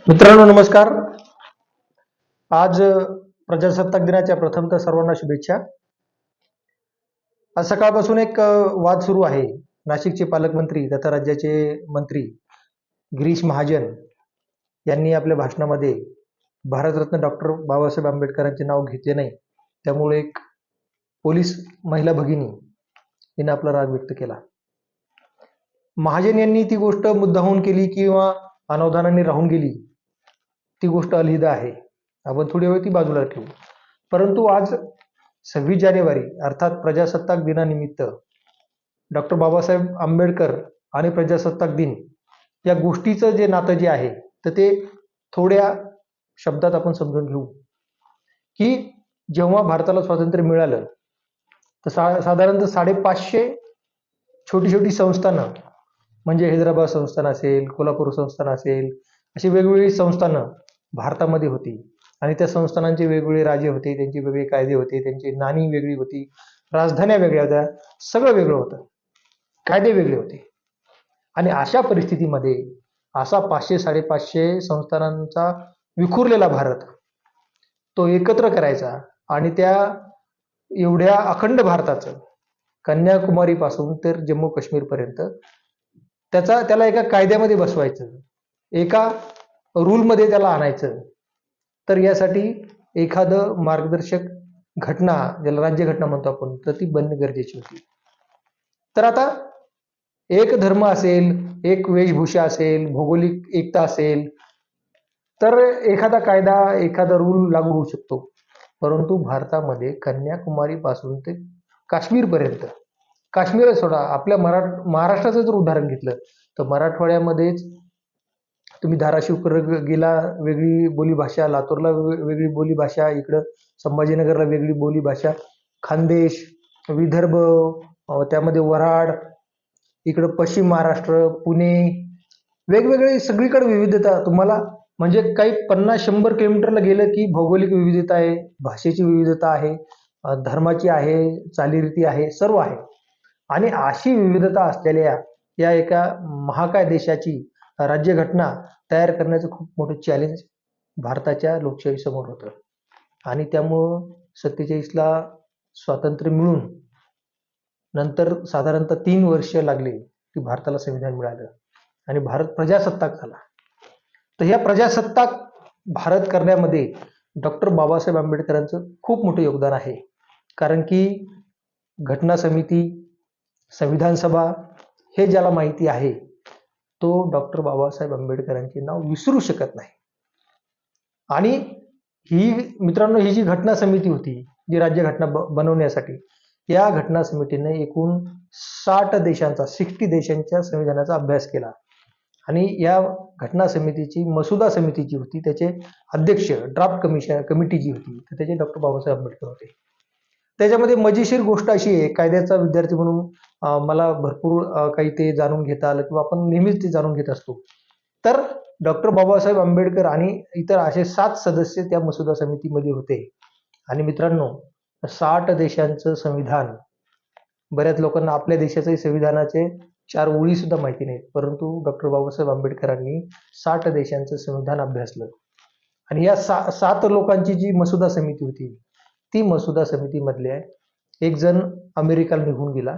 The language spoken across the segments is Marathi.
मित्रांनो नमस्कार. आज प्रजासत्ताक दिनाच्या प्रथमतः सर्वांना शुभेच्छा. आज सकाळपासून एक वाद सुरू आहे. नाशिकचे पालकमंत्री तथा राज्याचे मंत्री गिरीश महाजन यांनी आपल्या भाषणामध्ये भारतरत्न डॉक्टर बाबासाहेब आंबेडकरांचे नाव घेतले नाही, त्यामुळे एक पोलीस महिला भगिनी हिने आपला राग व्यक्त केला. महाजन यांनी ती गोष्ट मुद्दामून केली किंवा अनावधानाने राहून गेली, ती गोष्ट अलहिदा आहे. आपण थोडी वेळ ती बाजूला ठेवू. परंतु आज 26 जानेवारी अर्थात प्रजासत्ताक दिनानिमित्त डॉक्टर बाबासाहेब आंबेडकर आणि प्रजासत्ताक दिन या गोष्टीचं जे नातं जे आहे तर ते थोड्या शब्दात आपण समजून घेऊ की जेव्हा भारताला स्वातंत्र्य मिळालं तर साधारणतः 550 छोटी छोटी संस्थानं, म्हणजे हैदराबाद संस्थान असेल, कोल्हापूर संस्थान असेल, अशी वेगवेगळी संस्थानं भारतामध्ये होती. आणि त्या संस्थानांचे वेगवेगळे राजे होते, त्यांचे वेगळे कायदे होते, त्यांची नाणी वेगळी होती, राजधान्या वेगळ्या होत्या, सगळं वेगळं होतं, कायदे वेगळे होते. आणि अशा परिस्थितीमध्ये असा 500-550 संस्थानांचा विखुरलेला भारत तो एकत्र करायचा आणि त्या एवढ्या अखंड भारताचं कन्याकुमारी पासून तर जम्मू काश्मीर पर्यंत त्याला एका कायद्यामध्ये बसवायचं, एका रूलमध्ये त्याला आणायचं. तर यासाठी एखादं मार्गदर्शक घटना, ज्याला राज्यघटना म्हणतो आपण, तर ती बनणे गरजेची होती. तर आता एक धर्म असेल, एक वेशभूषा असेल, भौगोलिक एकता असेल, तर एखादा कायदा, एखादा रूल लागू होऊ शकतो. परंतु भारतामध्ये कन्याकुमारी पासून ते काश्मीरपर्यंत, काश्मीर सोडा, आपल्या महाराष्ट्राचं जर उदाहरण घेतलं तर मराठवाड्यामध्येच तुम्ही धाराशिवकडे गेला वेगळी बोलीभाषा, लातूरला वेगळी बोलीभाषा, इकडं संभाजीनगरला वेगळी बोलीभाषा, खानदेश, विदर्भ, त्यामध्ये वऱ्हाड, इकडं पश्चिम महाराष्ट्र, पुणे, वेगवेगळे सगळीकडे विविधता तुम्हाला, म्हणजे काही 50-100 किलोमीटरला गेलं की भौगोलिक विविधता आहे, भाषेची विविधता आहे, धर्माची आहे, चालीरीती आहे, सर्व आहे. आणि अशी विविधता असलेल्या या एका महाकाय देशाची राज्यघटना तयार करण्याचं खूप मोठं चॅलेंज भारताच्या लोकशाहीसमोर होतं. आणि त्यामुळं 47ला स्वातंत्र्य मिळून नंतर साधारणतः 3 वर्ष लागली की भारताला संविधान मिळालं आणि भारत प्रजासत्ताक झाला. तर ह्या प्रजासत्ताक भारत करण्यामध्ये डॉक्टर बाबासाहेब आंबेडकरांचं खूप मोठं योगदान आहे. कारण की घटना समिती, संविधान सभा हे ज्याला माहिती आहे तो डॉक्टर बाबासाहेब आंबेडकरांचे नाव विसरू शकत नाही. आणि ही मित्रांनो, ही जी घटना समिती होती, जी राज्यघटना बनवण्यासाठी, या घटना समितीने एकूण 60 देशांच्या संविधानाचा अभ्यास केला. आणि या घटना समितीची मसुदा समिती जी होती त्याचे अध्यक्ष, ड्राफ्ट कमिटी जी होती, तर त्याचे डॉक्टर बाबासाहेब आंबेडकर होते. त्याच्यामध्ये मजेशीर गोष्ट अशी आहे, कायद्याचा विद्यार्थी म्हणून मला भरपूर काही ते जाणून घेता आलं किंवा आपण नेहमीच ते जाणून घेत असतो. तर डॉक्टर बाबासाहेब आंबेडकर आणि इतर असे 7 सदस्य त्या मसुदा समितीमध्ये होते. आणि मित्रांनो, 60 देशांचं संविधान, बऱ्याच लोकांना आपल्या देशाचे संविधानाचे 4 ओळी सुद्धा माहिती नाहीत, परंतु डॉक्टर बाबासाहेब आंबेडकरांनी 60 देशांचं संविधान अभ्यासलं. आणि या 7 लोकांची जी मसुदा समिती होती, ती मसुदा समितीमधले एक जण अमेरिकेला निघून गेला,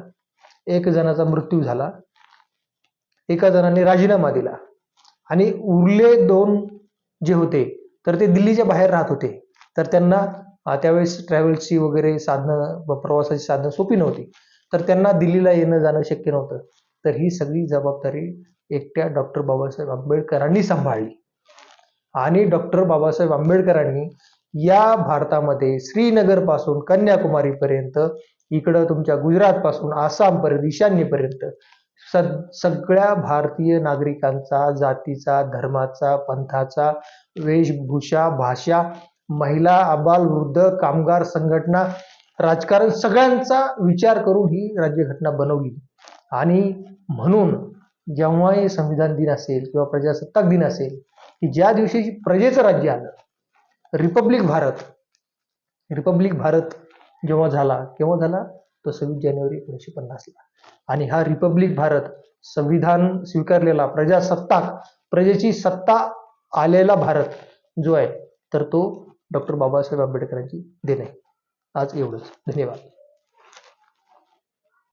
एक जणाचा मृत्यू झाला, एका जणाने राजीनामा दिला, आणि उरले 2 जे होते तर ते दिल्लीच्या बाहेर राहत होते. तर त्यांना त्यावेळेस ट्रॅव्हल्सची वगैरे साधनं, प्रवासाची साधनं सोपी नव्हती, तर त्यांना दिल्लीला येणं जाणं शक्य नव्हतं. तर ही सगळी जबाबदारी एकट्या डॉक्टर बाबासाहेब आंबेडकरांनी सांभाळली. आणि डॉक्टर बाबासाहेब आंबेडकरांनी या भारतामध्ये श्रीनगर पासून कन्याकुमारीपर्यंत, इकडं तुमच्या गुजरात पासून आसामपर्यंत, ईशान्येपर्यंत सगळ्या भारतीय नागरिकांचा, जातीचा, धर्माचा, पंथाचा, वेशभूषा, भाषा, महिला, अबाल, वृद्ध, कामगार संघटना, राजकारण, सगळ्यांचा विचार करून ही राज्यघटना बनवली. आणि म्हणून जेव्हाही संविधान दिन असेल किंवा प्रजासत्ताक दिन असेल, की ज्या दिवशी प्रजेचं राज्य आलं, रिपब्लिक भारत जेव्हा झाला, केव्हा झाला, तो 26 जानेवारी 1950ला. आणि हा रिपब्लिक भारत, संविधान स्वीकारलेला प्रजासत्ताक, प्रजेची सत्ता आलेला भारत जो आहे तर तो डॉक्टर बाबासाहेब आंबेडकरांची देण आहे. आज एवढंच. धन्यवाद.